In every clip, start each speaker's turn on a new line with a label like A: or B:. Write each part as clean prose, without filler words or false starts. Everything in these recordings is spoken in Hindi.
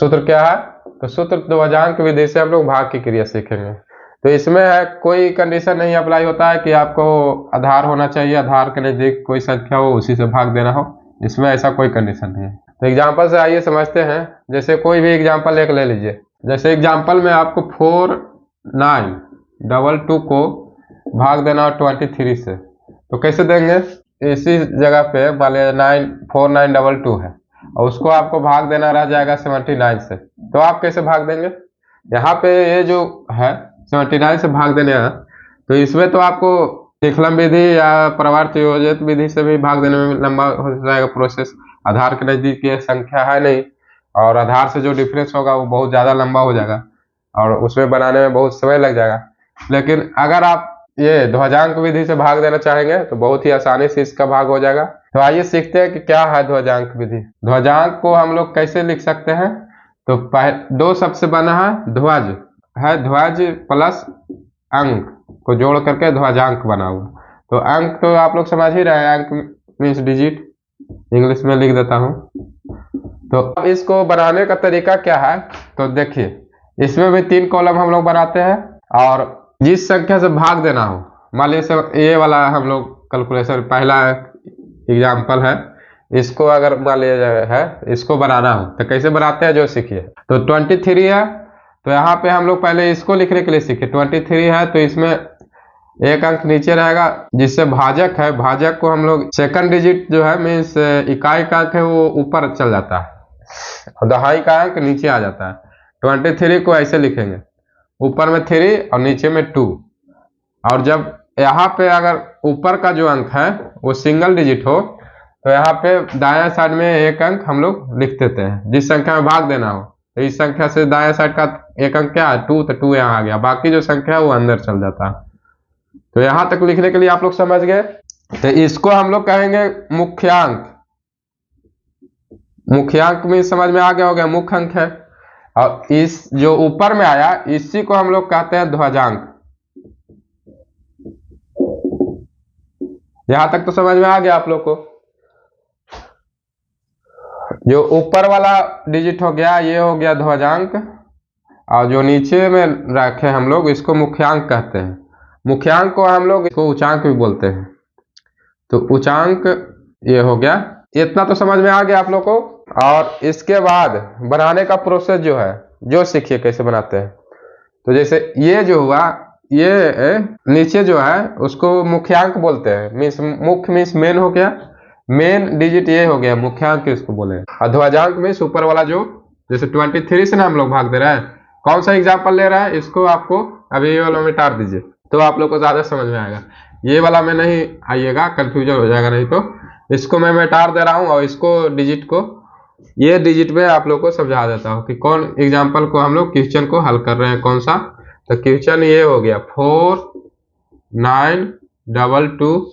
A: सूत्र क्या है? तो सूत्र ध्वजांक विधि से हम लोग भाग की क्रिया सीखेंगे। तो इसमें है कोई कंडीशन नहीं अप्लाई होता है कि आपको आधार होना चाहिए, आधार के नजदीक कोई संख्या हो उसी से भाग देना हो, इसमें ऐसा कोई कंडीशन नहीं है। तो एग्जाम्पल से आइए समझते हैं। जैसे कोई भी एग्जाम्पल एक ले लीजिए। जैसे एग्जाम्पल में आपको 4922 को भाग देना हो 23 से, तो कैसे देंगे? इसी जगह पे मान लीजिए 4922 है और उसको आपको भाग देना रह जाएगा 79 से, तो आप कैसे भाग देंगे? यहाँ पे ये जो है 79 से भाग देने हैं, तो इसमें तो आपको विकलन विधि या प्रवर्त योजित विधि से भी भाग देने में लंबा हो जाएगा प्रोसेस। आधार के नजदीक ये संख्या है नहीं और आधार से जो डिफरेंस होगा वो बहुत ज़्यादा लंबा हो जाएगा और उसमें बनाने में बहुत समय लग जाएगा। लेकिन अगर आप ये ध्वजांक विधि से भाग देना चाहेंगे तो बहुत ही आसानी से इसका भाग हो जाएगा। तो आइए सीखते हैं कि क्या है ध्वजांक विधि। ध्वजांक को हम लोग कैसे लिख सकते हैं? तो दो शब्द से बना है, ध्वज है, ध्वज प्लस अंक को जोड़ करके ध्वजांक बना हुआ। तो अंक तो आप लोग समझ ही रहे हैं, अंक मीन्स डिजिट, इंग्लिश में लिख देता हूँ। तो अब इसको बनाने का तरीका क्या है? तो देखिए, इसमें भी 3 कॉलम हम लोग बनाते हैं और जिस संख्या से भाग देना हो, मान लीजिए ये वाला हम लोग कैलकुलेशन पहला एग्जाम्पल है, इसको अगर मान लिया है इसको बनाना हो तो कैसे बनाते हैं जो सीखिए। तो 23 है, तो यहाँ पे हम लोग पहले इसको लिखने के लिए सीखे। 23 है तो इसमें एक अंक नीचे रहेगा जिससे भाजक है, भाजक को हम लोग सेकंड डिजिट जो है मीन्स इकाई का अंक है वो ऊपर चल जाता है और दहाई का अंक नीचे आ जाता है। 23 को ऐसे लिखेंगे, ऊपर में 3 और नीचे में 2। और जब यहाँ पे अगर ऊपर का जो अंक है वो सिंगल डिजिट हो तो यहाँ पे दायां साइड में एक अंक हम लोग लिख देते हैं जिस संख्या में भाग देना हो। तो इस संख्या से दायां साइड का एक अंक क्या है? 2, तो 2 यहाँ आ गया, बाकी जो संख्या है वो अंदर चल जाता है। तो यहाँ तक लिखने के लिए आप लोग समझ गए। तो इसको हम लोग कहेंगे मुख्यांक। मुख्यांक में समझ में आ गया होगा, मुख्य अंक है। और इस जो ऊपर में आया इसी को हम लोग कहते हैं ध्वजांक। यहां तक तो समझ में आ गया आप लोग को। जो ऊपर वाला डिजिट हो गया ये हो गया ध्वजांक और जो नीचे में रखे हम लोग इसको मुख्यांक कहते हैं। मुख्यांक को हम लोग इसको उच्चांक भी बोलते हैं। तो उच्चांक ये हो गया। इतना तो समझ में आ गया आप लोग को। और इसके बाद बनाने का प्रोसेस जो है जो सीखिए कैसे बनाते हैं। तो जैसे ये जो हुआ, ये नीचे जो है उसको मुख्यांक बोलते हैं। मीन्स मुख्य मीन्स मेन हो गया, मेन डिजिट ये हो गया, मुख्यांक इसको बोले। और ध्वजांक मीन्स ऊपर वाला जो, जैसे 23 से ना हम लोग भाग दे रहे हैं। कौन सा एग्जाम्पल ले रहा है इसको आपको अभी ये वाला में टार दीजिए तो आप लोग को ज्यादा समझ में आएगा। ये वाला में नहीं आइएगा, कंफ्यूजन हो जाएगा। नहीं तो इसको मैं टार दे रहा हूँ और इसको डिजिट को ये डिजिट में आप लोग को समझा देता हूँ कि कौन एग्जाम्पल को हम लोग क्वेश्चन को हल कर रहे हैं, कौन सा। तो क्वेश्चन ये हो गया 4922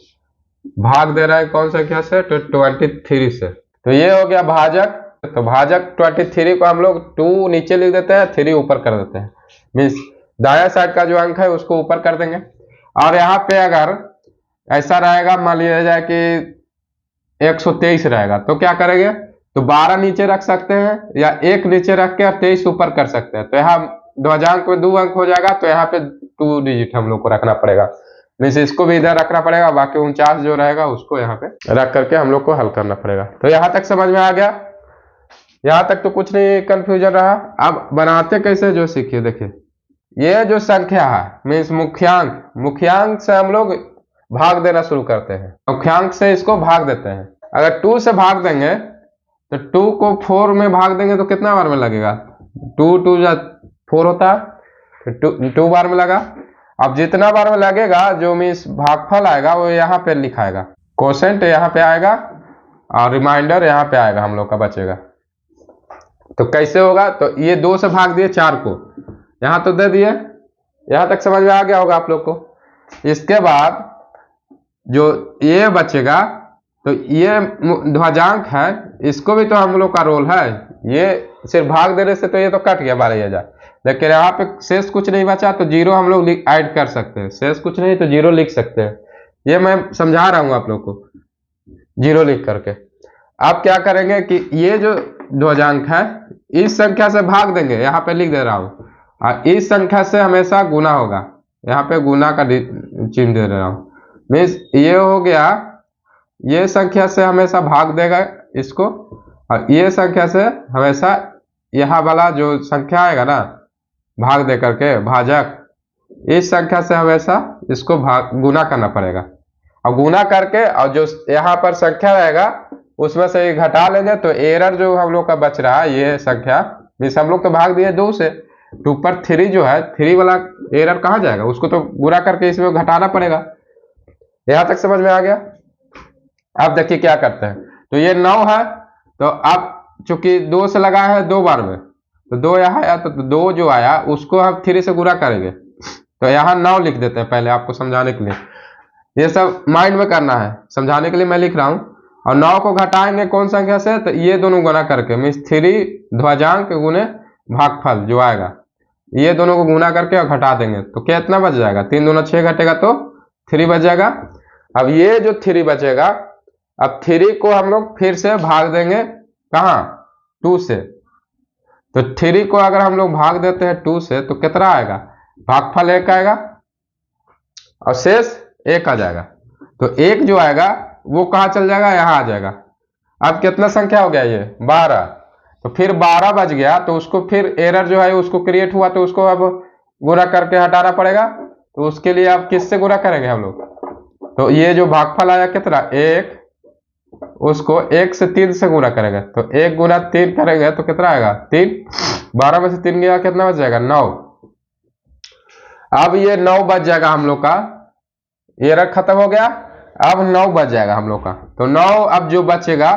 A: भाग दे रहा है कौन संख्या से? तो 23 से। तो ये हो गया भाजक। तो भाजक 23 को हम लोग 2 नीचे लिख देते हैं, 3 ऊपर कर देते हैं। मीन्स दाया साइड का जो अंक है उसको ऊपर कर देंगे। और यहाँ पे अगर ऐसा रहेगा, मान लिया जाए कि 123 रहेगा तो क्या करेंगे? तो 12 नीचे रख सकते हैं या 1 नीचे रख के और 23 ऊपर कर सकते हैं। तो यहाँ ध्वजांक में 2 अंक हो जाएगा तो यहाँ पे 2 डिजिट हम लोग को रखना पड़ेगा। मीन्स इसको भी इधर रखना पड़ेगा, बाकी 49 जो रहेगा उसको यहाँ पे रख करके हम लोग को हल करना पड़ेगा। तो यहाँ तक समझ में आ गया। यहाँ तक तो कुछ नहीं कंफ्यूजन रहा। अब बनाते कैसे जो सीखिए। देखिए ये जो संख्या है मीन्स मुख्यांक, मुख्यांक से हम लोग भाग देना शुरू करते हैं। मुख्यांक से इसको भाग देते हैं। अगर 2 से भाग देंगे तो 2 को 4 में भाग देंगे तो कितना बार में लगेगा? 2 2 4 होता है, तो 2 बार में लगा। अब जितना बार में लगेगा जो मीन्स भागफल आएगा वो यहाँ पे लिखाएगा, कोसेंट यहाँ पे आएगा और रिमाइंडर यहाँ पे आएगा, हम लोग का बचेगा। तो कैसे होगा? तो ये 2 से भाग दिए 4 को, यहाँ तो दे दिए। यहाँ तक समझ में आ गया होगा आप लोग को। इसके बाद जो ये बचेगा तो ये ध्वजांक है, इसको भी तो हम लोग का रोल है। ये सिर्फ भाग देने से तो ये तो कट गया 12,000, लेकिन यहाँ पे शेष कुछ नहीं बचा तो 0 हम लोग ऐड कर सकते हैं। शेष कुछ नहीं तो 0 लिख सकते हैं। ये मैं समझा रहा हूँ आप लोग को 0 लिख करके। आप क्या करेंगे कि ये जो ध्वजांक है इस संख्या से भाग देंगे, यहाँ पे लिख दे रहा हूँ, और इस संख्या से हमेशा गुना होगा, यहाँ पे गुना का चिन्ह दे रहा हूँ। मीन्स ये हो गया, ये संख्या से हमेशा भाग देगा इसको, और ये संख्या से हमेशा यहाँ वाला जो संख्या आएगा ना भाग दे करके भाजक, इस संख्या से हमेशा इसको भाग गुना करना पड़ेगा, और गुना करके और जो यहाँ पर संख्या रहेगा उसमें से ये घटा लेंगे, तो एरर जो हम लोग का बच रहा है ये संख्या, मीन्स हम लोग तो भाग दिए 2 से, 2 पर 3 जो है 3 वाला एरर कहाँ जाएगा, उसको तो गुना करके इसमें घटाना पड़ेगा। यहां तक समझ में आ गया। अब देखिए क्या करते हैं, तो ये 9 है, तो अब चूंकि 2 से लगा है 2 बार में, तो 2 यहाँ आया, तो 2 जो आया उसको हम 3 से गुना करेंगे, तो यहाँ 9 लिख देते हैं पहले आपको समझाने के लिए। ये सब माइंड में करना है, समझाने के लिए मैं लिख रहा हूं। और 9 को घटाएंगे कौन संख्या से, तो ये दोनों गुना करके, मीन्स 3 ध्वजांक गुने भागफल जो आएगा, ये दोनों को गुना करके और घटा देंगे, तो कितना बच जाएगा, 3 दूना 6 घटेगा तो 3 बच जाएगा। अब ये जो 3 बचेगा, अब 3 को हम लोग फिर से भाग देंगे कहाँ, 2 से, तो 3 को अगर हम लोग भाग देते हैं 2 से तो कितना आएगा, भागफल 1 आएगा और शेष 1 आ जाएगा, तो 1 जो आएगा वो कहाँ चल जाएगा, यहाँ आ जाएगा। अब कितना संख्या हो गया ये 12, तो फिर 12 बच गया, तो उसको फिर एरर जो है उसको क्रिएट हुआ, तो उसको अब गुना करके हटाना पड़ेगा, तो उसके लिए आप किससे गुना करेंगे हम लोग, तो ये जो भागफल आया कितना 1, उसको 1 से 3 से गुना करेंगे, तो 1 गुना 3 करेंगे तो कितना आएगा 3, 12 में से 3 गया कितना बच जाएगा 9। अब ये 9 बच जाएगा हम लोग का, एरर खत्म हो गया, अब 9 बच जाएगा हम लोग का, तो 9 अब जो बचेगा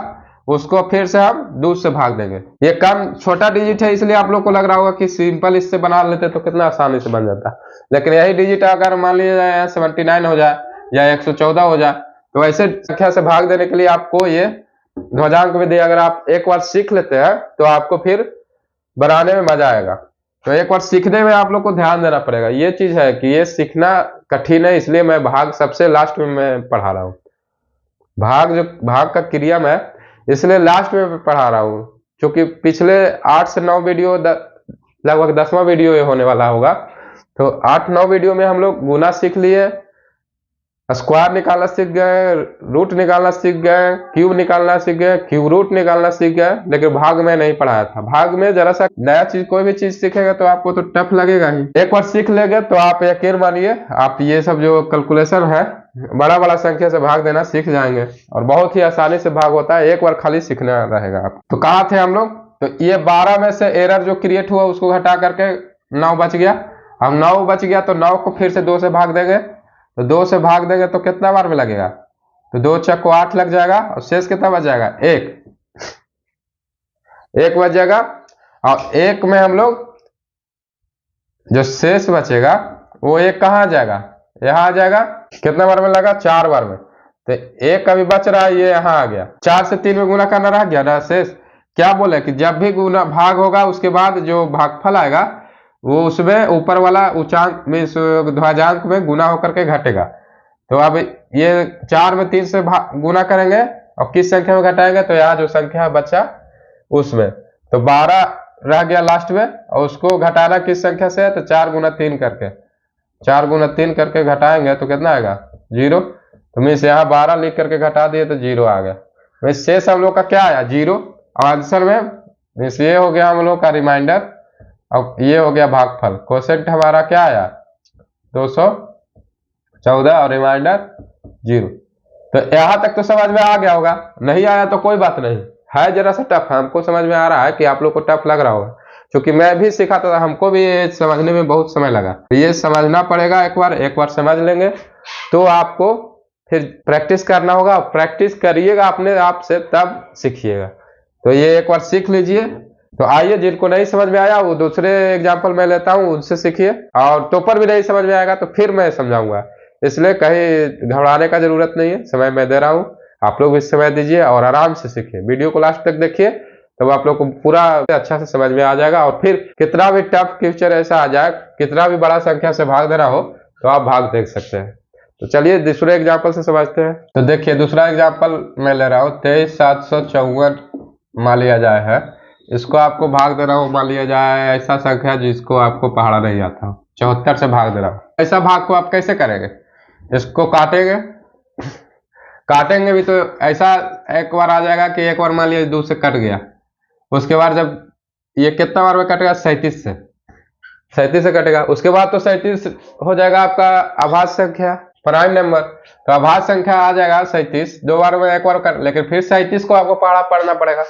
A: उसको फिर से हम 2 से भाग देंगे। ये कम छोटा डिजिट है, इसलिए आप लोग को लग रहा होगा कि सिंपल इससे बना लेते तो कितना आसानी से बन जाता, लेकिन यही डिजिट अगर मान लीजिए 79 हो जाए या 114 हो जाए, तो ऐसे संख्या से भाग देने के लिए आपको ये ध्वजांक विधि अगर आप एक बार सीख लेते हैं तो आपको फिर बनाने में मजा आएगा। तो एक बार सीखने में आप लोग को ध्यान देना पड़ेगा, ये चीज है कि ये सीखना कठिन है, इसलिए मैं भाग सबसे लास्ट में मैं पढ़ा रहा हूँ। भाग का क्रिया मैं इसलिए लास्ट में पढ़ा रहा हूँ, क्योंकि पिछले 8 से 9 वीडियो लगभग 10वां वीडियो ये होने वाला होगा, तो 8-9 वीडियो में हम लोग गुना सीख लिए, स्क्वायर निकालना सीख गए, रूट निकालना सीख गए, क्यूब निकालना सीख गए, क्यूब रूट निकालना सीख गए, लेकिन भाग में नहीं पढ़ाया था। भाग में जरा सा नया चीज, कोई भी चीज सीखेगा तो आपको तो टफ लगेगा ही, एक बार सीख लेंगे तो आप यकीन मानिए आप ये सब जो कैलकुलेशन है बड़ा संख्या से भाग देना सीख जाएंगे, और बहुत ही आसानी से भाग होता है, एक बार खाली सीखना रहेगा आप। तो कहाँ थे हम लोग, तो ये 12 में से एरर जो क्रिएट हुआ उसको घटा करके 9 बच गया। अब 9 बच गया तो 9 को फिर से 2 से भाग देंगे, तो 2 से भाग देंगे तो कितना बार में लगेगा, तो 2 चक को 8 लग जाएगा, और शेष कितना बच जाएगा 1 बच जाएगा। और 1 में हम लोग जो शेष बचेगा वो 1 कहाँ आ जाएगा, यहाँ आ जाएगा, कितना बार में लगा 4 बार में, तो 1 अभी बच रहा है, ये यहाँ आ गया, 4 से 3 में गुना करना रह गया ना शेष। क्या बोले कि जब भी गुना भाग होगा उसके बाद जो भागफल आएगा वो उसमें ऊपर वाला उच्चांक में ध्वजांक में गुना होकर के घटेगा। तो अब ये 4 में 3 से गुना करेंगे और किस संख्या में घटाएंगे, तो यहाँ जो संख्या बचा उसमें, तो 12 रह गया लास्ट में, और उसको घटाना किस संख्या से है, तो 4 गुना 3 करके, 4 गुना 3 करके घटाएंगे तो कितना आएगा 0, तो मीन्स यहाँ 12 लिख करके घटा दिए तो 0 आ गया। मीन्स शेष हम लोग का क्या आया 0, और आंसर में मीन्स ये हो गया हम लोग का रिमाइंडर, और ये हो गया भागफल। क्वोशेंट हमारा क्या आया 214 और रिमाइंडर 0। तो यहां तक तो समझ में आ गया होगा, नहीं आया तो कोई बात नहीं है, जरा सा टफ, हमको समझ में आ रहा है कि आप लोग को टफ लग रहा होगा, क्योंकि मैं भी सिखाता था, हमको भी समझने में बहुत समय लगा। ये समझना पड़ेगा, एक बार समझ लेंगे तो आपको फिर प्रैक्टिस करना होगा, प्रैक्टिस करिएगा अपने आप से तब सीखिएगा। तो ये एक बार सीख लीजिए। तो आइए, जिनको नहीं समझ में आया वो दूसरे एग्जाम्पल मैं लेता हूँ, उनसे सीखिए, और टॉपर भी नहीं समझ में आएगा तो फिर मैं समझाऊंगा, इसलिए कहीं घबराने का जरूरत नहीं है, समय मैं दे रहा हूँ, आप लोग भी समय दीजिए और आराम से सीखिए। वीडियो को लास्ट तक देखिए तब आप लोग को पूरा अच्छा से समझ में आ जाएगा, और फिर कितना भी टफ क्वेश्चन ऐसा आ जाए, कितना भी बड़ा संख्या से भाग देना हो तो आप भाग देख सकते हैं। तो चलिए दूसरे एग्जाम्पल से समझते हैं। तो देखिए दूसरा एग्जाम्पल मैं ले रहा हूँ, 23,754 मान लिया जाए है, इसको आपको भाग दे रहा हूँ, मान लिया जाए ऐसा संख्या जिसको आपको पहाड़ा नहीं आता हो, 74 से भाग दे रहा हूँ। ऐसा भाग को आप कैसे करेंगे? इसको काटेंगे, काटेंगे भी तो ऐसा एक बार आ जाएगा कि एक बार मान लिया 2 से कट गया, उसके बाद जब ये कितना बार में कटेगा? 37 से, 37 से कटेगा। उसके बाद तो 37 हो जाएगा आपका आभाज्य संख्या, प्राइम नंबर। तो आभाज्य संख्या आ जाएगा 37, 2 बार में एक बार कर, लेकिन फिर 37 को आपको पहाड़ा पढ़ना पड़ेगा।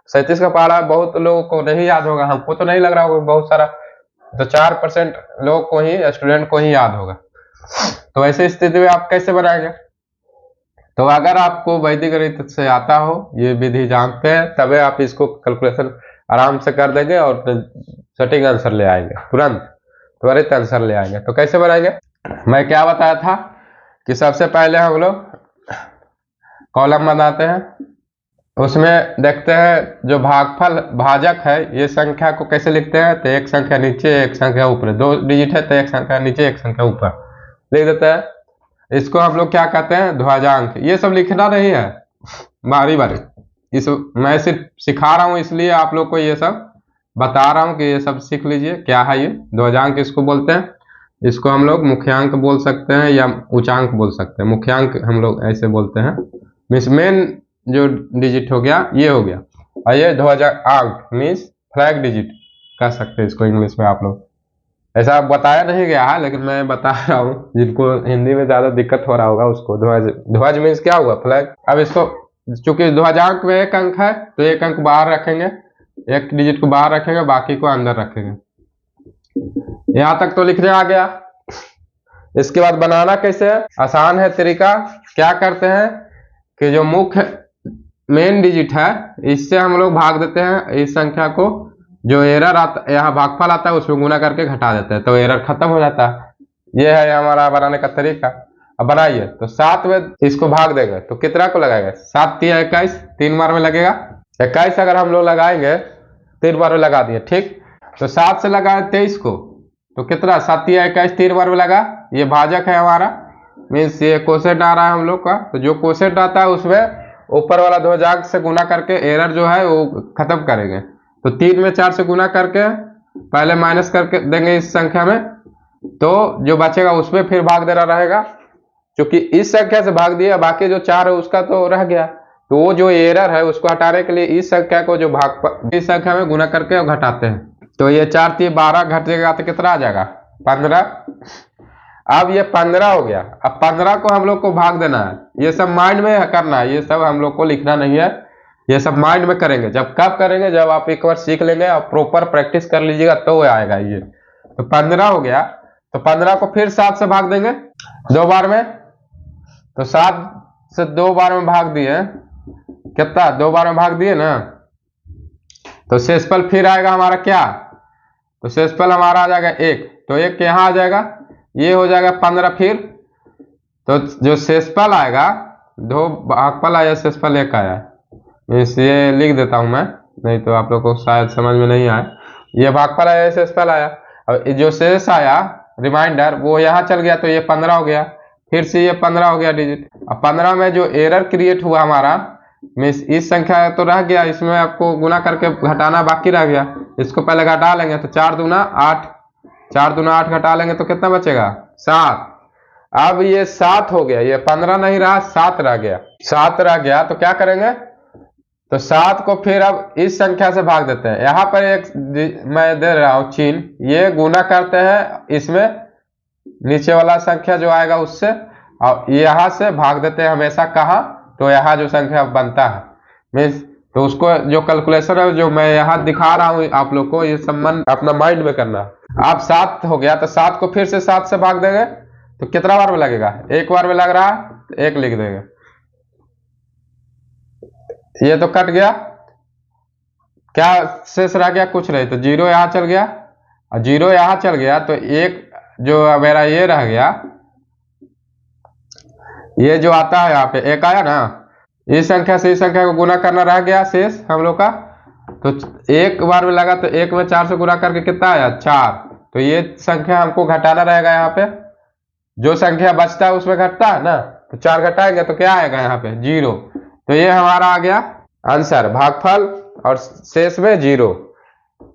A: 37 का पहाड़ा बहुत लोगों को नहीं याद होगा, हमको तो नहीं लग रहा होगा बहुत सारा, तो 4% लोग को ही, स्टूडेंट को ही याद होगा। तो ऐसी स्थिति में आप कैसे बनाएंगे? तो अगर आपको वैदिक गणित से आता हो, ये विधि जानते हैं, तभी आप इसको कैलकुलेशन आराम से कर देंगे और सटीक आंसर ले आएंगे, तुरंत त्वरित आंसर ले आएंगे। तो कैसे बनाएंगे? मैं क्या बताया था कि सबसे पहले हम लोग कॉलम बनाते हैं, उसमें देखते हैं जो भागफल भाजक है, ये संख्या को कैसे लिखते हैं? तो एक संख्या नीचे एक संख्या ऊपर, 2 डिजिट है तो एक संख्या नीचे एक संख्या ऊपर लिख देते हैं। इसको हम लोग क्या कहते हैं? ध्वजांक। ये सब लिखना नहीं है बारी बारी, इस मैं सिर्फ सिखा रहा हूँ, इसलिए आप लोग को ये सब बता रहा हूँ कि ये सब सीख लीजिए क्या है ये ध्वजांक। इसको बोलते हैं, इसको हम लोग मुख्यांक बोल सकते हैं या उच्चांक बोल सकते हैं। मुख्यांक हम लोग ऐसे बोलते हैं, मीन्स मेन जो डिजिट हो गया ये हो गया, और ये ध्वजांक मीन्स फ्लैग डिजिट कह सकते हैं इसको इंग्लिश में आप लोग। ऐसा बताया नहीं गया है, लेकिन मैं बता रहा हूँ, जिनको हिंदी में ज्यादा दिक्कत हो रहा होगा उसको। ध्वज मीन्स क्या हुआ? फ्लैग। अब इसको चूंकि ध्वजांक में एक अंक है तो एक अंक बाहर रखेंगे, एक डिजिट को बाहर रखेंगे, बाकी को अंदर रखेंगे। यहां तक तो लिखने आ गया। इसके बाद बनाना कैसे है? आसान है तरीका। क्या करते हैं कि जो मुख्य मेन डिजिट है इससे हम लोग भाग देते हैं इस संख्या को, जो एरर आता, यहाँ भागफल आता है उसमें गुना करके घटा देते हैं, तो एरर खत्म हो जाता है। ये है हमारा बनाने का तरीका। अब बनाइए, तो 7 में इसको भाग देंगे तो कितना को लगाएंगे? 7 3 21, 3 बार में लगेगा। 21 अगर हम लोग लगाएंगे 3 बार में लगा दिए, ठीक। तो 7 से लगाए 23 को, तो कितना? 7 3 21, 3 बार में लगा। ये भाजक है हमारा, मीन्स ये कोसेट आ रहा है हम लोग का। तो जो कोसेट आता है उसमें ऊपर वाला ध्वजांक से गुना करके एरर जो है वो खत्म करेंगे। तो 3 में 4 से गुना करके पहले माइनस करके देंगे इस संख्या में, तो जो बचेगा उसमें फिर भाग देना रहेगा। क्योंकि इस संख्या से भाग दिया, बाकी जो 4 है उसका तो रह गया, तो वो जो एरर है उसको हटाने के लिए इस संख्या को जो भाग इस संख्या में गुना करके घटाते हैं। तो ये 4 3 12 घटेगा तो कितना आ जाएगा? 15। अब ये 15 हो गया। अब 15 को हम लोग को भाग देना है, ये सब माइंड में करना है, ये सब हम लोग को लिखना नहीं है, ये सब माइंड में करेंगे। जब कब करेंगे? जब आप एक बार सीख लेंगे और प्रॉपर प्रैक्टिस कर लीजिएगा तो आएगा ये। तो 15 हो गया, तो 15 को फिर 7 से भाग देंगे 2 बार में। तो 7 से 2 बार में भाग दिए, कितना? 2 बार में भाग दिए ना, तो शेषफल फिर आएगा हमारा क्या? तो शेषफल हमारा आ जाएगा 1, तो 1 यहाँ आ जाएगा, ये हो जाएगा 15 फिर। तो जो शेषफल आएगा, 2 भागफल आया, शेषफल 1 आया, ये लिख देता हूं मैं, नहीं तो आप लोग को शायद समझ में नहीं आए। ये भागफल आया, शेषफल आया। अब जो शेष आया रिमाइंडर वो यहाँ चल गया, तो ये 15 हो गया, फिर से ये 15 हो गया डिजिट। अब 15 में जो एरर क्रिएट हुआ हमारा, मीन्स इस संख्या तो रह गया, इसमें आपको गुना करके घटाना बाकी रह गया, इसको पहले घटा लेंगे। तो 4 दूना 8, 4 दूना 8 घटा लेंगे तो कितना बचेगा? 7। अब ये 7 हो गया, ये 15 नहीं रहा, 7 रह गया। 7 रह गया तो क्या करेंगे? तो 7 को फिर अब इस संख्या से भाग देते हैं। यहाँ पर एक मैं दे रहा हूं चिन्ह, ये गुना करते हैं इसमें नीचे वाला संख्या जो आएगा उससे, और यहाँ से भाग देते हैं हमेशा। कहाँ? तो यहाँ जो संख्या बनता है मीन्स, तो उसको जो कैलकुलेशन है जो मैं यहाँ दिखा रहा हूँ आप लोग को, ये संबंध अपना माइंड में करना। अब 7 हो गया, तो 7 को फिर से 7 से भाग देंगे, तो कितना बार में लगेगा? 1 बार में लग रहा है, तो 1 लिख देंगे। ये तो कट गया, क्या शेष रह गया? कुछ नहीं, तो 0 यहाँ चल गया, और 0 यहाँ चल गया, तो 1 जो मेरा ये रह गया, ये जो आता है यहाँ पे 1 आया ना, इस संख्या से इस संख्या को गुना करना रह गया शेष हम लोग का। तो 1 बार में लगा, तो 1 में 4 से गुना करके कितना आया? 4। तो ये संख्या हमको घटाना रहेगा, यहाँ पे जो संख्या बचता है उसमें घटता है ना, तो 4 घटाएंगे तो क्या आएगा यहाँ पे? 0। तो ये हमारा आ गया आंसर, भागफल और शेष में 0।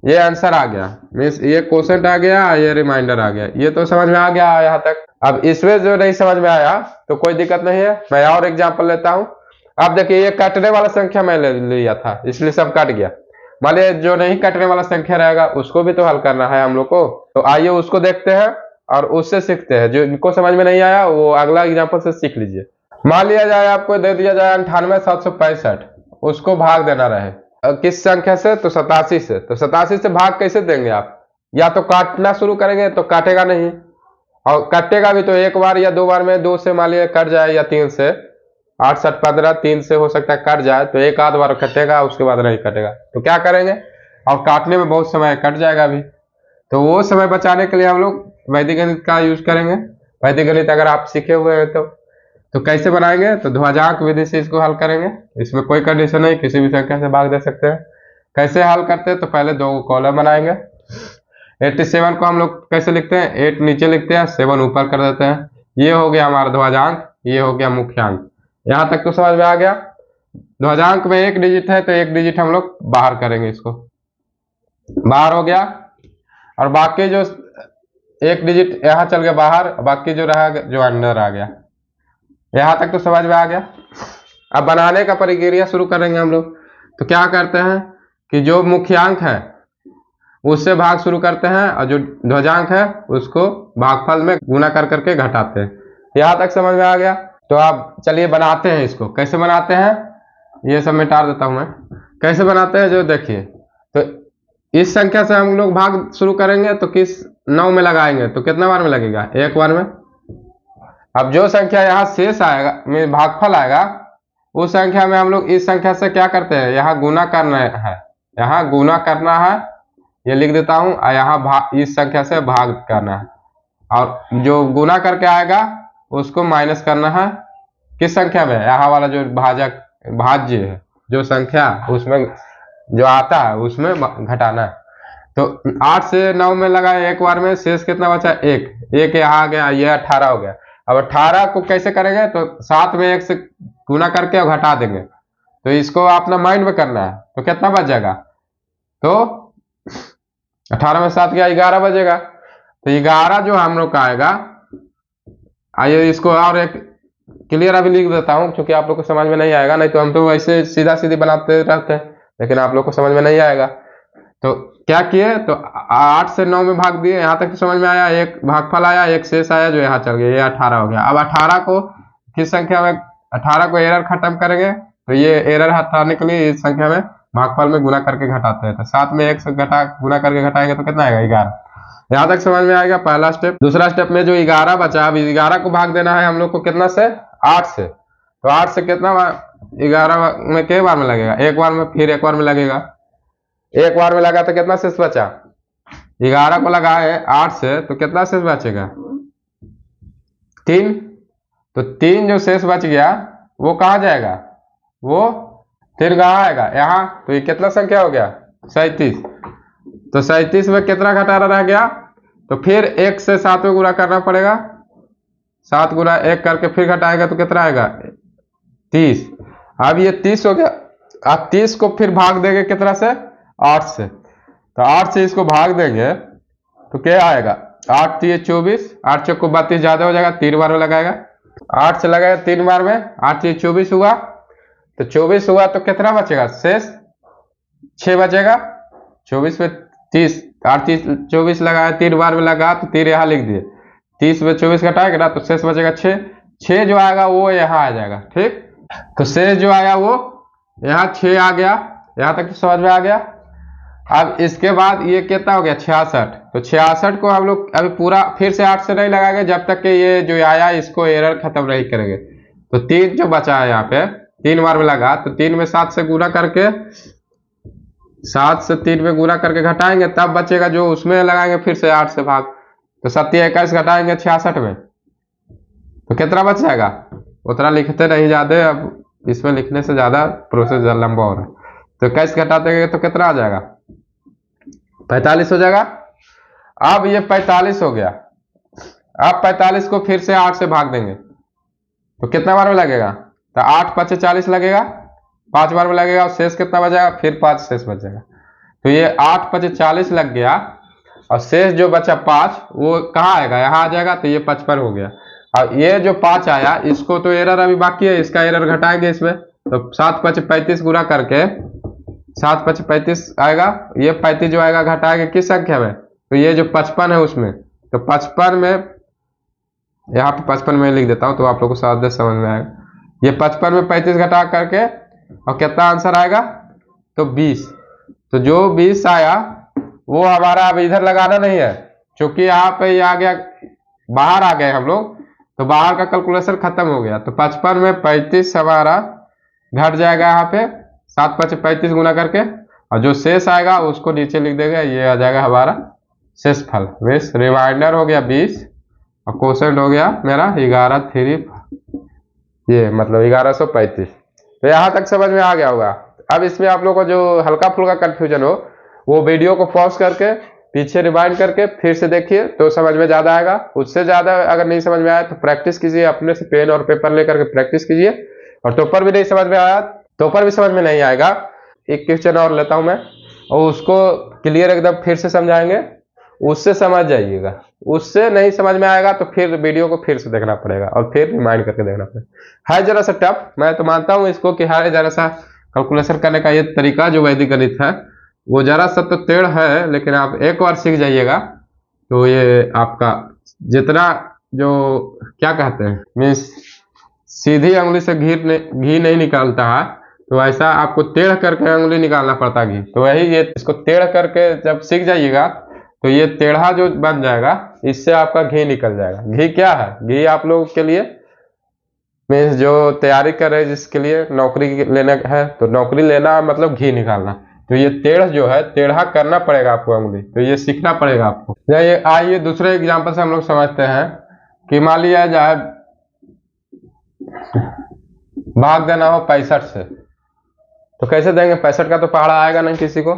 A: ये आंसर आ गया, मीन्स ये क्वेश्चन आ गया, ये रिमाइंडर आ गया। ये तो समझ में आ गया यहाँ तक। अब इसमें जो नहीं समझ में आया तो कोई दिक्कत नहीं है, मैं और एग्जांपल लेता हूँ। अब देखिए ये कटने वाला संख्या मैं ले लिया था, इसलिए सब कट गया। मान लीजिए जो नहीं कटने वाला संख्या रहेगा उसको भी तो हल करना है हम लोग को। तो आइए उसको देखते हैं और उससे सीखते हैं। जो इनको समझ में नहीं आया वो अगला एग्जाम्पल से सीख लीजिए। मान लिया जाए आपको दे दिया जाए 98,765, उसको भाग देना रहे किस संख्या से, तो 87 से। तो 87 से भाग कैसे देंगे आप? या तो काटना शुरू करेंगे तो काटेगा नहीं, और कटेगा भी तो एक बार या दो बार में। 2 से मान लिया कट जाए, या 3 से, 8, 7, 15, 3 से हो सकता है कट जाए, तो एक आध बार कटेगा, उसके बाद नहीं कटेगा। तो क्या करेंगे, और काटने में बहुत समय कट जाएगा भी, तो वो समय बचाने के लिए हम लोग वैदिक गणित का यूज करेंगे। वैदिक गणित अगर आप सीखे हुए हैं तो कैसे बनाएंगे, तो ध्वजांक विधि से इसको हल करेंगे। इसमें कोई कंडीशन नहीं, किसी भी संख्या से भाग दे सकते हैं। कैसे हल करते हैं, तो पहले 2 कॉलम बनाएंगे। 87 को हम लोग कैसे लिखते हैं, 8 नीचे लिखते हैं, 7 ऊपर कर देते हैं। ये हो गया हमारा ध्वजांक, ये हो गया मुख्यांक। यहां तक तो समझ में आ गया। ध्वजांक में 1 डिजिट है तो 1 डिजिट हम लोग बाहर करेंगे, इसको बाहर हो गया। और बाकी जो 1 डिजिट यहाँ चल गया बाहर, बाकी जो रहा जो अंदर आ गया। यहां तक तो समझ में आ गया। अब बनाने का प्रक्रिया शुरू करेंगे हम लोग। तो क्या करते हैं कि जो मुख्यांक है उससे भाग शुरू करते हैं, और जो ध्वजांक है उसको भागफल में गुना कर करके घटाते हैं। यहां तक समझ में आ गया। तो आप चलिए बनाते हैं इसको। कैसे बनाते हैं ये सब मिटा देता हूं मैं। कैसे बनाते हैं जो देखिए, तो इस संख्या से हम लोग भाग शुरू करेंगे तो किस 9 में लगाएंगे, तो कितना बार में लगेगा, 1 बार में। अब जो संख्या यहाँ शेष आएगा में भागफल आएगा, उस संख्या में हम लोग इस संख्या से क्या करते हैं, यहाँ गुना करना है, यहाँ गुना करना है, ये लिख देता हूं। और यहाँ इस संख्या से भाग करना है, और जो गुना करके आएगा उसको माइनस करना है किस संख्या में, यहाँ वाला जो भाजक भाज्य है जो संख्या उसमें जो आता है उसमें घटाना है। तो 8 से 9 में लगाए 1 बार में, शेष कितना बचा, 1 यहाँ आ गया, ये 18 हो गया। अब 18 को कैसे करेंगे, तो 7 में 1 से गुना करके और घटा देंगे। तो इसको अपना माइंड में करना है। तो कितना बच जाएगा, तो 18 में 7 गया, 11 बचेगा। तो 11 जो हम लोग का आएगा, आइए इसको और एक क्लियर अभी लिख देता हूं, क्योंकि आप लोग को समझ में नहीं आएगा। नहीं तो हम तो वैसे सीधा सीधी बनाते रहते हैं, लेकिन आप लोग को समझ में नहीं आएगा। तो क्या किए, तो 8 से 9 में भाग दिए, यहाँ तक तो समझ में आया। 1 भागफल आया, 1 शेष आया जो यहाँ चल गया, ये 18 हो गया। अब 18 को किस संख्या में, 18 को एरर खत्म करेंगे, तो ये एरर हटाने के लिए इस संख्या में भागफल में गुना करके घटाते हैं। तो 7 में 1 से गुना करके घटाएंगे तो कितना आएगा, 11। यहाँ तक समझ में आएगा पहला स्टेप। दूसरा स्टेप में जो 11 बचा, अब 11 को भाग देना है हम लोग को कितना से, 8 से। तो 8 से कितना 11 में कई बार में लगेगा, 1 बार में, फिर 1 बार में लगेगा। 1 बार में लगा तो कितना शेष बचा, 11 को लगाए 8 से तो कितना शेष बचेगा, 3। तो 3 जो शेष बच गया वो कहाँ जाएगा, वो फिर कहाँ आएगा, यहाँ। तो ये कितना संख्या हो गया, 37। तो 37 में कितना घटाना रह गया, तो फिर 1 से 7 में गुना करना पड़ेगा। 7 गुना 1 करके फिर घटाएगा तो कितना आएगा, 30। अब ये 30 हो गया। अब 30 को फिर भाग देंगे कितना से, 8 से। तो 8 से इसको भाग देंगे तो क्या आएगा, 8 3 24, 8 चौको 32 ज्यादा हो जाएगा, 3 बार में लगाएगा। 8 से लगाएगा 3 बार में, 8 3 24 हुआ। तो 24 हुआ तो कितना बचेगा, शेष 6 बचेगा। 24 में 30, 8 3 24 लगाया, 3 बार में लगा तो 3 यहाँ लिख दिए। 30 में 24 घटाएगा ना, तो शेष बचेगा 6। 6 जो आएगा वो यहाँ आ जाएगा, ठीक। तो शेष जो आया वो यहाँ 6 आ गया। यहाँ तक तो समझ में आ गया। अब इसके बाद ये कितना हो गया, 66। तो 66 को हम लोग अभी पूरा फिर से 8 से नहीं लगाएंगे जब तक कि ये जो आया इसको एरर खत्म नहीं करेंगे। तो 3 जो बचा है यहाँ पे 3 बार में लगा, तो 3 में 7 से गुना करके, 7 से 3 में गुना करके घटाएंगे, तब बचेगा जो उसमें लगाएंगे फिर से 8 से भाग। तो 7 21 घटाएंगे 66 में, तो कितना बच जाएगा, उतना लिखते नहीं ज्यादा, अब इसमें लिखने से ज्यादा प्रोसेस लंबा हो रहा है। तो 21 घटाते गए तो कितना आ जाएगा, 45 हो जाएगा। अब ये 45 हो गया। अब 45 को फिर से 8 से भाग देंगे तो कितना बार में लगेगा, तो 8 5 40 लगेगा। 5 बार में लगेगा और शेष कितना बचेगा, फिर 5 शेष बचेगा। तो ये 8 × 5 = 40 लग गया और शेष जो बचा 5 वो कहाँ आएगा, यहाँ आ जाएगा। तो ये 55 हो गया। और ये जो 5 आया इसको तो एरर अभी बाकी है, इसका एरर घटाएंगे इसमें। तो 7 × 5 = 35 गुना करके 7 × 5 = 35 आएगा। ये 35 जो आएगा घटाएंगे किस संख्या में, तो ये जो 55 है उसमें। तो 55 में यहाँ पे 55 में लिख देता हूँ तो आप लोग को साथ समझ में आएगा। ये 55 में 35 घटा करके और कितना आंसर आएगा, तो 20। तो जो 20 आया वो हमारा अब इधर लगाना नहीं है, क्योंकि यहाँ पे ये आ गया, बाहर आ गए हम लोग, तो बाहर का कैलकुलेशन खत्म हो गया। तो 55 में 35 हमारा घट जाएगा यहाँ पे 7 × 5 = 35 गुना करके, और जो शेष आएगा उसको नीचे लिख देगा। ये आ जाएगा हमारा शेष फल। बेस रिमाइंडर हो गया 20 और क्वोशेंट हो गया मेरा 11 ये मतलब 1135। तो यहाँ तक समझ में आ गया होगा। अब इसमें आप लोग को जो हल्का फुल्का कंफ्यूजन हो वो वीडियो को पॉज करके पीछे रिवाइंड करके फिर से देखिए तो समझ में ज्यादा आएगा। उससे ज्यादा अगर नहीं समझ में आया तो प्रैक्टिस कीजिए, अपने से पेन और पेपर लेकर के प्रैक्टिस कीजिए। और टॉपर भी नहीं समझ में आया, टॉपर भी समझ में नहीं आएगा, एक क्वेश्चन और लेता हूं मैं और उसको क्लियर एकदम फिर से समझाएंगे, उससे समझ जाइएगा। उससे नहीं समझ में आएगा तो फिर वीडियो को फिर से देखना पड़ेगा और फिर रिमाइंड करके देखना पड़ेगा। है जरा सा टफ, मैं तो मानता हूं इसको कि है जरा सा कैलकुलेशन करने का ये तरीका जो वैदिक गणित है वो जरा सा तो टेढ़ है, लेकिन आप एक बार सीख जाइएगा तो ये आपका जितना जो क्या कहते हैं मीन्स सीधी उंगली से घी नहीं निकालता है, तो ऐसा आपको टेढ़ करके उंगली निकालना पड़ता है घी। तो वही ये इसको टेढ़ करके जब सीख जाइएगा तो ये टेढ़ा जो बन जाएगा इससे आपका घी निकल जाएगा। घी क्या है, घी आप लोगों के लिए मीन्स जो तैयारी कर रहे हैं जिसके लिए नौकरी लेना है, तो नौकरी लेना मतलब घी निकालना। तो ये टेढ़ जो है टेढ़ा करना पड़ेगा आपको उंगली, तो ये सीखना पड़ेगा आपको। आइए दूसरे एग्जांपल से हम लोग समझते हैं कि मान लिया जाए भाग देना हो 65 से, तो कैसे देंगे। 65 का तो पहाड़ा आएगा नहीं किसी को,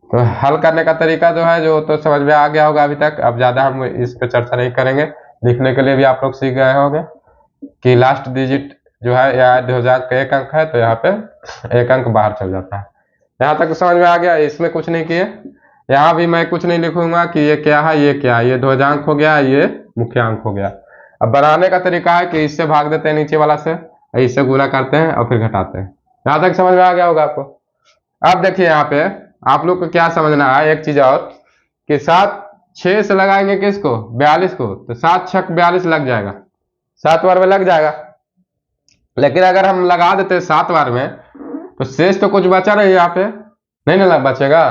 A: तो हल करने का तरीका जो है जो तो समझ में आ गया होगा अभी तक। अब ज्यादा हम इस पे चर्चा नहीं करेंगे, लिखने के लिए भी आप लोग सीख गए होंगे कि लास्ट डिजिट जो है या ध्वजांक का 1 अंक है तो यहाँ पे 1 अंक बाहर चल जाता है। यहाँ तक समझ में आ गया। इसमें कुछ नहीं किए, यहाँ भी मैं कुछ नहीं लिखूंगा कि ये क्या है ये क्या है, ये ध्वजांक हो गया, ये मुख्यांक हो गया। अब बनाने का तरीका है कि इससे भाग देते हैं नीचे वाला से, इससे गुना करते हैं और फिर घटाते हैं। यहाँ तक समझ में आ गया होगा आपको। अब देखिए यहाँ पे आप लोग को क्या समझना है, एक चीज और कि 7 6 से लगाएंगे किसको, 42 को, तो 7 × 6 = 42 लग जाएगा, 7 बार में लग जाएगा। लेकिन अगर हम लगा देते 7 बार में तो शेष तो कुछ बचा नहीं, यहाँ पे नहीं ना बचेगा।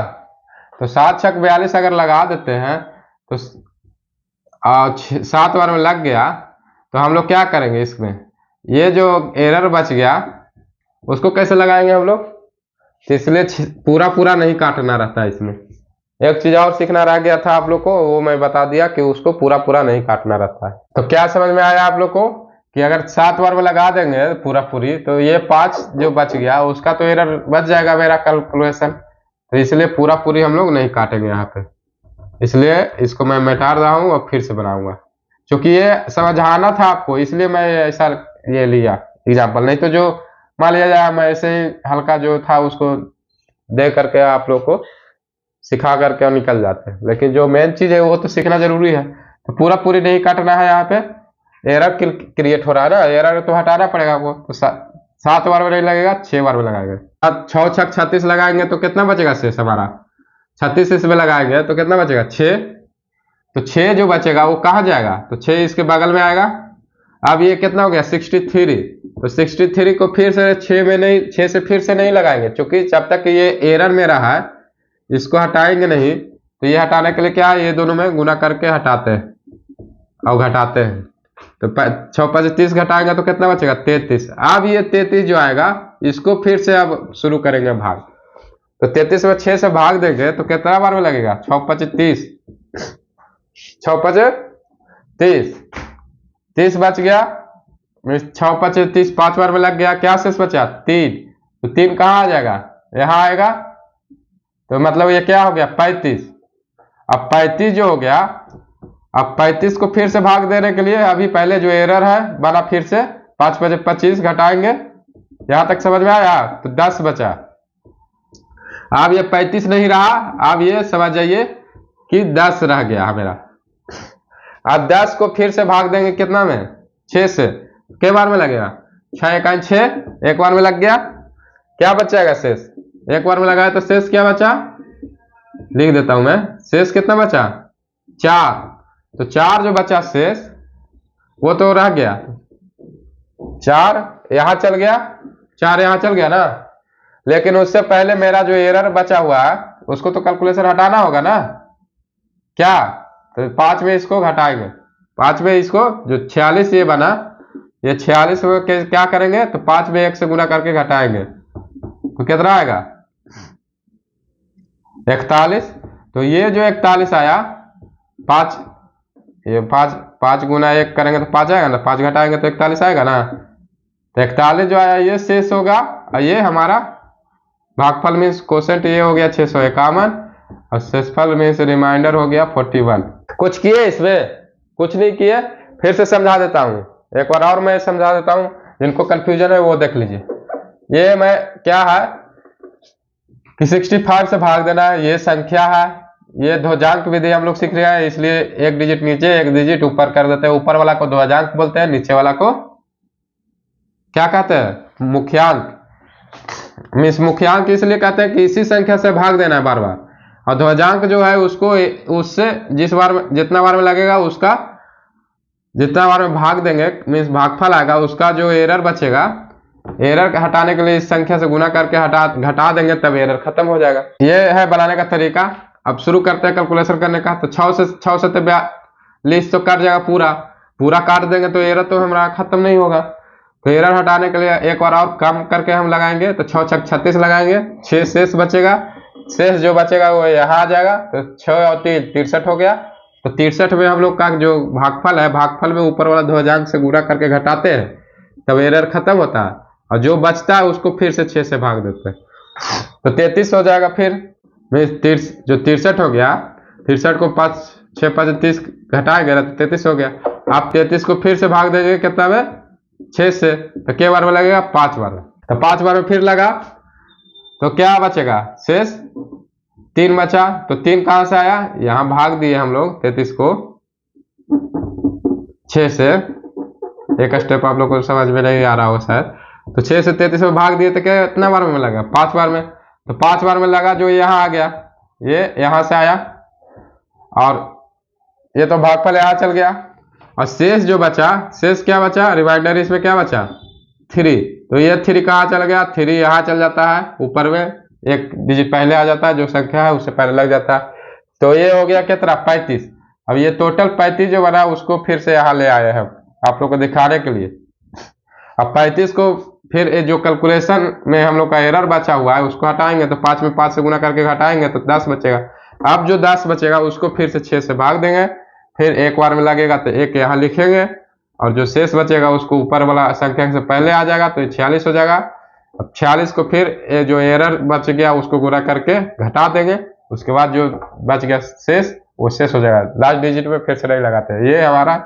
A: तो 7 × 6 = 42 अगर लगा देते हैं तो 7 बार में लग गया, तो हम लोग क्या करेंगे इसमें, ये जो एरर बच गया उसको कैसे लगाएंगे हम लोग। तो इसलिए पूरा नहीं काटना रहता है इसमें। एक चीज और सीखना रह गया था आप लोग को, वो मैं बता दिया कि उसको पूरा नहीं काटना रहता है। तो क्या समझ में आया आप लोग को कि अगर 7 बार में लगा देंगे पूरी तो ये 5 जो बच गया उसका तो एरर बच जाएगा मेरा कैलकुलेशन। तो इसलिए पूरी हम लोग नहीं काटेंगे यहाँ पे, इसलिए इसको मैं मिटा रहा हूँ और फिर से बनाऊंगा, क्योंकि ये समझाना था आपको, इसलिए मैं ऐसा ये लिया एग्जाम्पल। नहीं तो जो मान लिया जाए मैं ऐसे ही हल्का जो था उसको दे करके आप लोग को सिखा करके और निकल जाते हैं, लेकिन जो मेन चीज है वो तो सीखना जरूरी है। तो पूरी नहीं काटना है, यहाँ पे एरर क्रिएट हो रहा है ना, एरर तो हटाना पड़ेगा आपको। तो 7 बार में नहीं लगेगा, 6 बार में लगाएंगे। 6 × 6 = 36 लगाएंगे तो कितना बचेगा शेष हमारा, 36 इसमें लगाएंगे तो कितना बचेगा 6। तो 6 जो बचेगा वो कहाँ जाएगा, तो 6 इसके बगल में आएगा। अब ये कितना हो गया 63, तो 63 को फिर से 6 से फिर से नहीं लगाएंगे, क्योंकि जब तक ये एरर में रहा है इसको हटाएंगे नहीं। तो ये हटाने के लिए क्या है, ये दोनों में गुना करके हटाते हैं और घटाते हैं। तो 6 × 5 = 30 घटाएंगे तो कितना बचेगा 33। अब ये 33 जो आएगा इसको फिर से अब शुरू करेंगे भाग। तो 33 में 6 से भाग देंगे तो कितना बार में लगेगा, 6 × 5 = 30, 6 × 5 = 30, 30 बच गया। 6 × 5 = 30, 5 बार में लग गया, क्या शेष बचा 3। तो 3 कहाँ आ जाएगा, यहाँ आएगा। तो मतलब ये क्या हो गया 35। अब 35 जो हो गया, अब 35 को फिर से भाग देने के लिए अभी पहले जो एरर है बना फिर से 5 × 5 = 25 घटाएंगे यहां तक समझ में आया? तो 10 बचा। अब ये 35 नहीं रहा, अब ये समझ जाइए कि 10 रह गया मेरा। अब 10 को फिर से भाग देंगे कितना में? 6 से। के बार में लगेगा? 6 एकाई 6, एक बार में लग गया। क्या बचेगा शेष? एक बार में लगाया तो शेष क्या बचा? लिख देता हूं मैं, शेष कितना बचा? 4। तो 4 जो बचा शेष वो तो रह गया, 4 यहां चल गया, 4 यहां चल गया ना। लेकिन उससे पहले मेरा जो एरर बचा हुआ है उसको तो कैलकुलेशन हटाना होगा ना। क्या? तो 5 में इसको घटाएंगे, 5 में इसको जो 46 ये बना, ये 46 को क्या करेंगे? तो 5 में 1 से गुना करके घटाएंगे तो कितना आएगा? 41। तो ये जो 41 आया, 5 ये 5 गुना 1 करेंगे तो 5 आएगा ना, 5 घटाएंगे तो 41 आएगा ना। तो 41 जो आया ये शेष होगा, और ये हमारा भागफल मीन्स क्वोशेंट ये हो गया 651, और शेषफल मीन्स रिमाइंडर हो गया 41। कुछ किए इसमें? कुछ नहीं किए। फिर से समझा देता हूं, एक बार और मैं समझा देता हूं, जिनको कंफ्यूजन है वो देख लीजिए। ये मैं क्या है कि 65 से भाग देना है, ये संख्या है, ये ध्वजांक विधि हम लोग सीख रहे हैं, इसलिए एक डिजिट नीचे एक डिजिट ऊपर कर देते हैं। ऊपर वाला को ध्वजांक बोलते हैं, नीचे वाला को क्या कहते हैं? मुख्यांक। मीन्स मुख्यांक इसलिए कहते हैं कि इसी संख्या से भाग देना है बार बार, और ध्वजांक जो है उसको उससे जिस बार में जितना बार में लगेगा उसका जितना बार में भाग देंगे मीन्स भागफल आएगा, उसका जो एरर बचेगा, एरर हटाने के लिए इस संख्या से गुना करके घटा देंगे, तब एरर खत्म हो जाएगा। ये है बनाने का तरीका। अब शुरू करते हैं कैलकुलेशन करने का। तो 6 से 42 तो कट जाएगा, पूरा काट देंगे तो एरर तो हमारा खत्म नहीं होगा। तो एरर हटाने के लिए एक बार और कम करके हम लगाएंगे, तो 6 छक 36 लगाएंगे, 6 शेष बचेगा। शेष जो बचेगा वो यहाँ आ जाएगा, तो 6 और 3 63 हो गया। तो 63 में हम लोग का जो भागफल है, भागफल में ऊपर वाला ध्वजांक से गुणा करके घटाते हैं, तब एरर खत्म होता है, और जो बचता है उसको फिर से 6 से भाग देते हैं, तो 33 हो जाएगा। फिर जो 63 हो गया, 63 को 5 6 5 30 घटाएंगे तो 33 हो गया। आप 33 को फिर से भाग देंगे कितना में? 6 से। तो के बार में लगेगा? 5 बार में। तो 5 बार में फिर लगा तो क्या बचेगा? शेष 3 बचा। तो 3 कहां से आया? यहां भाग दिए हम लोग 33 को 6 से। एक स्टेप आप लोग को समझ में नहीं आ रहा हो शायद। तो 6 से 33 में भाग दिए तो क्या कितना बार में लगा? 5 बार में। तो 5 बार में लगा, जो यहाँ आ गया, ये यहां से आया, और ये तो भागफल यहाँ चल गया, और शेष जो बचा, शेष क्या बचा? रिमाइंडर इसमें क्या बचा? 3। तो ये 3 कहाँ चल गया? 3 यहाँ चल जाता है, ऊपर में एक डिजिट पहले आ जाता है, जो संख्या है उससे पहले लग जाता है। तो ये हो गया कितना? 35। अब ये टोटल 35 जो बना उसको फिर से यहाँ ले आए हैं आप लोग को दिखाने के लिए। अब 35 को फिर जो कैलकुलेशन में हम लोग का एरर बचा हुआ है उसको हटाएंगे, तो 5 में 5 से गुना करके घटाएंगे तो 10 बचेगा। अब जो 10 बचेगा उसको फिर से 6 से भाग देंगे, फिर एक बार में लगेगा तो 1 यहाँ लिखेंगे, और जो शेष बचेगा उसको ऊपर वाला संख्या से पहले आ जाएगा, तो 46 हो जाएगा। अब 46 को फिर जो एरर बच गया उसको गुणा करके घटा देंगे, उसके बाद जो बच गया शेष वो शेष हो जाएगा। लास्ट डिजिट में फिर से नहीं लगाते हैं। ये हमारा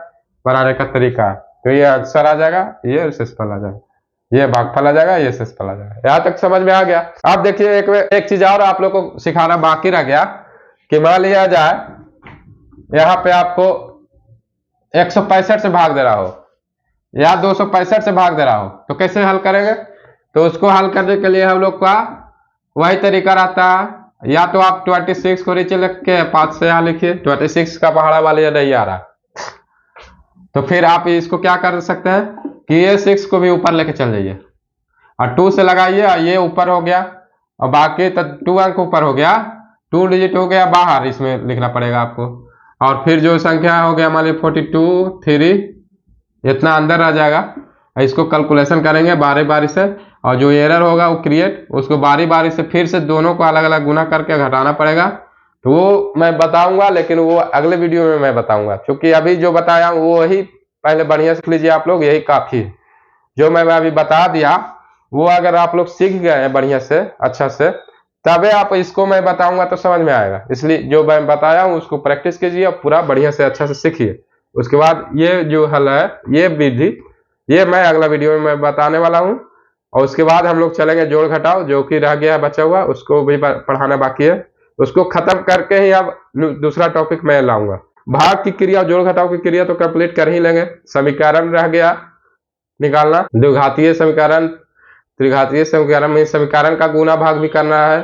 A: बनाने का तरीका है। तो ये अक्षर आ जाएगा, ये शेषफल आ जाएगा, ये भागफल आ जाएगा, ये शेषफल आ जाएगा। यहाँ तक समझ में आ गया। अब देखिए एक चीज और आप लोग को सिखाना बाकी रह गया कि मान लिया जाए यहाँ पे आपको 165 से भाग दे रहा हो या 265 से भाग दे रहा हो, तो कैसे हल करेंगे? तो उसको हल करने के लिए हम लोग का वही तरीका रहता है, या तो आप 26 को नीचे लिख के 5 से यहाँ लिखिए, 26 का पहाड़ा वाले नहीं आ रहा, तो फिर आप इसको क्या कर सकते हैं कि ये 6 को भी ऊपर लेके चल जाइए, और 2 से लगाइए, और ये ऊपर हो गया, और बाकी तो 2 अंक ऊपर हो गया, 2 डिजिट हो गया बाहर, इसमें लिखना पड़ेगा आपको। और फिर जो संख्या हो गया मान लीजिए 42 3 इतना अंदर आ जाएगा। इसको कैलकुलेशन करेंगे बारी बारी से, और जो एरर होगा वो क्रिएट, उसको बारी बारी से फिर से दोनों को अलग अलग गुना करके घटाना पड़ेगा। तो वो मैं बताऊंगा, लेकिन वो अगले वीडियो में मैं बताऊंगा, क्योंकि अभी जो बताया वो वही पहले बढ़िया सीख लीजिए आप लोग, यही काफी है। जो मैं अभी बता दिया वो अगर आप लोग सीख गए हैं बढ़िया से अच्छा से, तबे आप इसको मैं बताऊंगा तो समझ में आएगा। इसलिए जो मैं बताया हूँ उसको प्रैक्टिस कीजिए और पूरा बढ़िया से अच्छा से सीखिए। उसके बाद ये जो हल है, ये विधि, ये मैं अगला वीडियो में मैं बताने वाला हूँ। और उसके बाद हम लोग चलेंगे जोड़ घटाव, जो कि रह गया बचा हुआ, उसको भी पढ़ाना बाकी है। उसको खत्म करके ही अब दूसरा टॉपिक मैं लाऊंगा। भाग की क्रिया, जोड़ घटाव की क्रिया तो कंप्लीट कर ही लेंगे। समीकरण रह गया निकालना, द्विघातीय समीकरण, त्रिघातीय समीकरण में समीकरण का गुना भाग भी करना है।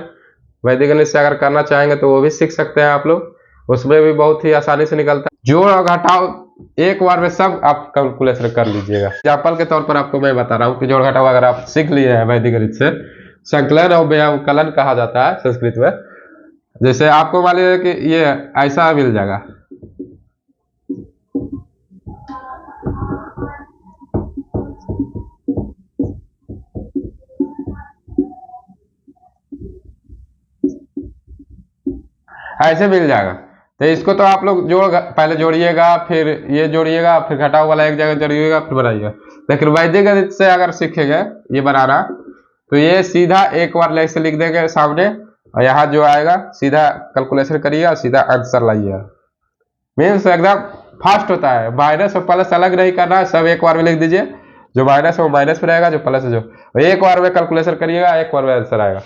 A: वैदिक गणित से अगर करना चाहेंगे तो वो भी सीख सकते हैं आप लोग, उसमें भी बहुत ही आसानी से निकलता है। जोड़ और घटाव एक बार में सब आप कैलकुलेशन कर लीजिएगा। एग्जाम्पल के तौर पर आपको मैं बता रहा हूँ कि जोड़ घटाव अगर आप सीख लिए हैं वैदिक गणित से, संकलन और व्यवकलन कहा जाता है संस्कृत में। जैसे आपको मान लीजिए कि ये ऐसा मिल जाएगा, ऐसे मिल जाएगा। तो इसको तो आप लोग पहले जोड़िएगा, फिर ये जोड़िएगा, फिर घटाव वाला एक जगह जोड़िएगा, फिर बनाइएगा। लेकिन वैदिक गणित से अगर सीखेंगे ये बनाना, तो ये सीधा एक बार ऐसे लिख देंगे सामने, और यहाँ जो आएगा सीधा कैलकुलेशन करिएगा, सीधा आंसर लाइएगा। मीन्स एकदम फास्ट होता है। माइनस और प्लस अलग नहीं करना है, सब एक बार में लिख दीजिए। जो माइनस है वो माइनस में रहेगा, जो प्लस है जो एक बार में कैलकुलेशन करिएगा, एक बार में आंसर आएगा।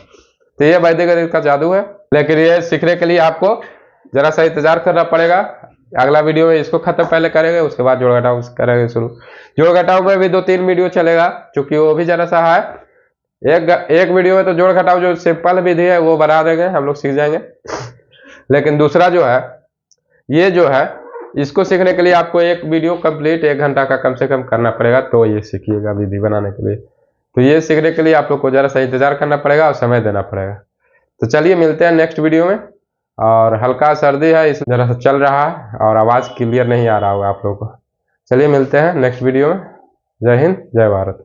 A: तो ये वैदिक गणित का जादू है। लेकिन ये सीखने के लिए आपको जरा सा इंतजार करना पड़ेगा। अगला वीडियो में इसको खत्म पहले करेंगे, उसके बाद जोड़ घटाव करेंगे शुरू। जोड़ घटाव में भी 2-3 वीडियो चलेगा, क्योंकि वो भी जरा सा है। एक वीडियो में तो जोड़ घटाव जो सिंपल विधि है वो बना देंगे, हम लोग सीख जाएंगे। लेकिन दूसरा जो है, ये जो है, इसको सीखने के लिए आपको एक वीडियो कंप्लीट 1 घंटा का कम से कम करना पड़ेगा, तो ये सीखिएगा विधि बनाने के लिए। तो ये सीखने के लिए आप लोग को जरा सा इंतजार करना पड़ेगा और समय देना पड़ेगा। तो चलिए मिलते हैं नेक्स्ट वीडियो में। और हल्का सर्दी है, इस जरा सा चल रहा है और आवाज़ क्लियर नहीं आ रहा होगा आप लोगों को। चलिए मिलते हैं नेक्स्ट वीडियो में। जय हिंद, जय भारत।